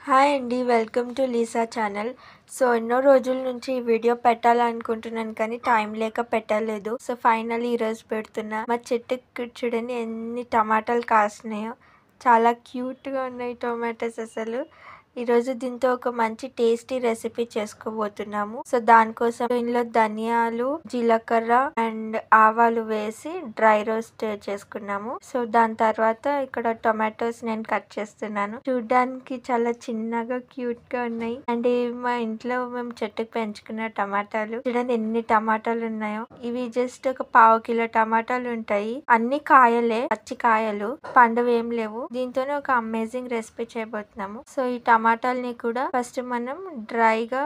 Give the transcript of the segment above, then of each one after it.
Hi అండి. Welcome to Lisa channel. So ఎన్నో రోజుల నుంచి ఈ వీడియో పెట్టాలనుకుంటున్నాను కానీ టైం లేక పెట్టలేదు. సో ఫైనల్లీ ఈరోజు పెడుతున్నా. మా చెట్టుకి చూడండి ఎన్ని టమాటాలు కాసినాయో. చాలా క్యూట్గా ఉన్నాయి టొమాటోస్ అసలు. ఈరోజు దీంతో ఒక మంచి టేస్టీ రెసిపీ చేసుకోబోతున్నాము. సో దానికోసం ఇందులో ధనియాలు, జీలకర్ర అండ్ ఆవాలు వేసి డ్రై రోస్ట్ చేసుకున్నాము. సో దాని తర్వాత ఇక్కడ టొమాటోస్ నేను కట్ చేస్తున్నాను. చూడ్డానికి చాలా చిన్నగా క్యూట్ గా ఉన్నాయి. అండ్ మా ఇంట్లో మేము చెట్టుకు పెంచుకున్న టమాటాలు. చూడండి ఎన్ని టమాటాలు ఉన్నాయో. ఇవి జస్ట్ ఒక పావు కిలో టమాటాలు ఉంటాయి. అన్ని కాయలే, పచ్చి కాయలు, పండువి ఏం లేవు. దీంతోనే ఒక అమేజింగ్ రెసిపీ చేయబోతున్నాము. సో ఈ టమాటాలని కూడా ఫస్ట్ మనం డ్రైగా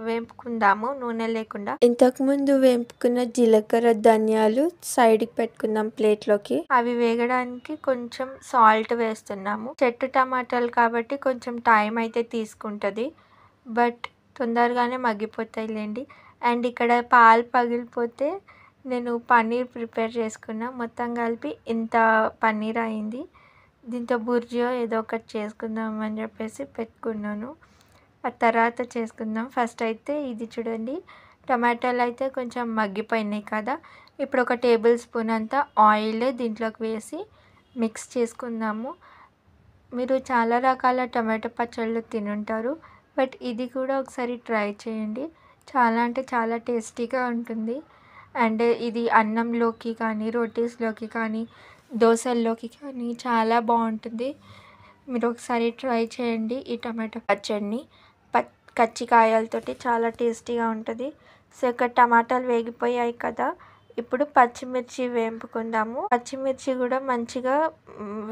వేపుకుందాము, నూనె లేకుండా. ఇంతకు ముందు వేపుకున్న జీలకర్ర, ధనియాలు సైడ్ కి పెట్టుకుందాం ప్లేట్ లోకి. అవి వేగడానికి కొంచెం సాల్ట్ వేస్తున్నాము. చెట్టు టమాటాలు కాబట్టి కొంచెం టైం అయితే తీసుకుంటది, బట్ తొందరగానే మగ్గిపోతాయి లేండి. అండ్ ఇక్కడ పాలు పగిలిపోతే నేను పన్నీర్ ప్రిపేర్ చేసుకున్నా. మొత్తం కలిపి ఇంత పన్నీర్ అయింది. దీంతో బుర్జియో ఏదో ఒకటి చేసుకుందాం అని చెప్పేసి పెట్టుకున్నాను. ఆ తర్వాత చేసుకుందాం. ఫస్ట్ అయితే ఇది చూడండి, టమాటాలు అయితే కొంచెం మగ్గిపోయినాయి కదా. ఇప్పుడు ఒక టేబుల్ స్పూన్ అంతా ఆయిల్ దీంట్లోకి వేసి మిక్స్ చేసుకుందాము. మీరు చాలా రకాల టమాటో పచ్చళ్ళు తినుంటారు, బట్ ఇది కూడా ఒకసారి ట్రై చేయండి. చాలా అంటే చాలా టేస్టీగా ఉంటుంది. అండ్ ఇది అన్నంలోకి కానీ, రోటీస్లోకి కానీ, దోశల్లోకి కానీ చాలా బాగుంటుంది. మీరు ఒకసారి ట్రై చేయండి ఈ టమాటో పచ్చడిని. కచ్చికాయలతోటి చాలా టేస్టీగా ఉంటుంది. సో ఇక్కడ టమాటాలు వేగిపోయాయి కదా. ఇప్పుడు పచ్చిమిర్చి వేపుకుందాము. పచ్చిమిర్చి కూడా మంచిగా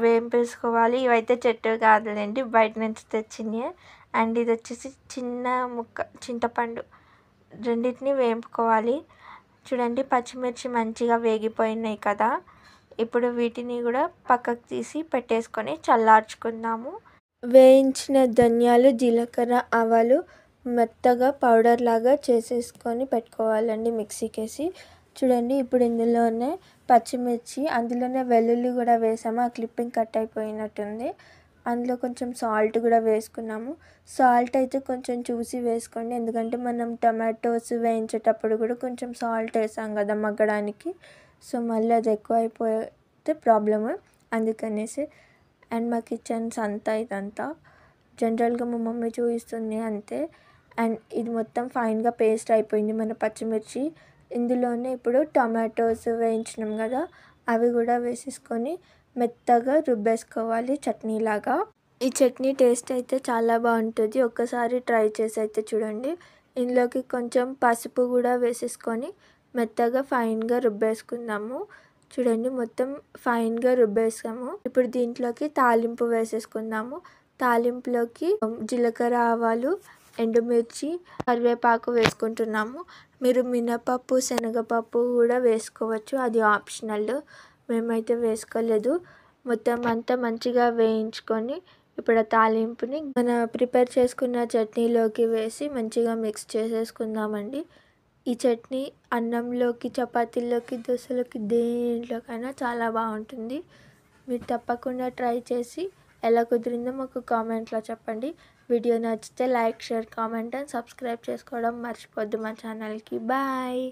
వేపేసుకోవాలి. ఇవైతే చెట్టు కాదులేండి, బయట నుంచి తెచ్చినాయి. అండ్ ఇది వచ్చేసి చిన్న ముక్క చింతపండు. రెండింటిని వేపుకోవాలి. చూడండి పచ్చిమిర్చి మంచిగా వేగిపోయినాయి కదా. ఇప్పుడు వీటిని కూడా పక్కకు తీసి పెట్టేసుకొని చల్లార్చుకుందాము. వేయించిన ధనియాలు, జీలకర్ర, ఆవాలు మెత్తగా పౌడర్ లాగా చేసేసుకొని పెట్టుకోవాలండి మిక్సీకేసి. చూడండి ఇప్పుడు ఇందులోనే పచ్చిమిర్చి, అందులోనే వెల్లుల్లి కూడా వేసాము. ఆ క్లిప్పింగ్ కట్ అయిపోయినట్టుంది. అందులో కొంచెం సాల్ట్ కూడా వేసుకున్నాము. సాల్ట్ అయితే కొంచెం చూసి వేసుకోండి, ఎందుకంటే మనం టమాటోస్ వేయించేటప్పుడు కూడా కొంచెం సాల్ట్ వేసాం కదా మగ్గడానికి. సో మళ్ళీ అది ఎక్కువ అయిపోతే ప్రాబ్లము, అందుకనేసి. అండ్ మా కిచెన్స్ అంతా ఇదంతా జనరల్గా మా మమ్మీ చూపిస్తుంది అంతే. అండ్ ఇది మొత్తం ఫైన్గా పేస్ట్ అయిపోయింది మన పచ్చిమిర్చి. ఇందులోనే ఇప్పుడు టమాటోస్ వేయించినాం కదా, అవి కూడా వేసేసుకొని మెత్తగా రుబ్బేసుకోవాలి చట్నీలాగా. ఈ చట్నీ టేస్ట్ అయితే చాలా బాగుంటుంది. ఒక్కసారి ట్రై చేసి అయితే చూడండి. ఇందులోకి కొంచెం పసుపు కూడా వేసేసుకొని మెత్తగా ఫైన్గా రుబ్బేసుకుందాము. చూడండి మొత్తం ఫైన్గా రుబ్బేసాము. ఇప్పుడు దీంట్లోకి తాలింపు వేసేసుకుందాము. తాలింపులోకి జీలకర్ర, ఆవాలు, ఎండుమిర్చి, కరివేపాకు వేసుకుంటున్నాము. మీరు మినపప్పు, శనగపప్పు కూడా వేసుకోవచ్చు, అది ఆప్షనల్. మేమైతే వేసుకోలేదు. మొత్తం అంతా మంచిగా వేయించుకొని ఇప్పుడు ఆ తాలింపుని మన ప్రిపేర్ చేసుకున్న చట్నీలోకి వేసి మంచిగా మిక్స్ చేసేసుకుందామండి. ఈ చట్నీ అన్నంలోకి, చపాతీలోకి, దోశలోకి, దేంట్లోకైనా చాలా బాగుంటుంది. మీరు తప్పకుండా ట్రై చేసి ఎలా కుదిరిందో మాకు కామెంట్లో చెప్పండి. వీడియో నచ్చితే like, share, comment and subscribe చేసుకోవడం మర్చిపోద్దు మా ఛానల్కి. బాయ్.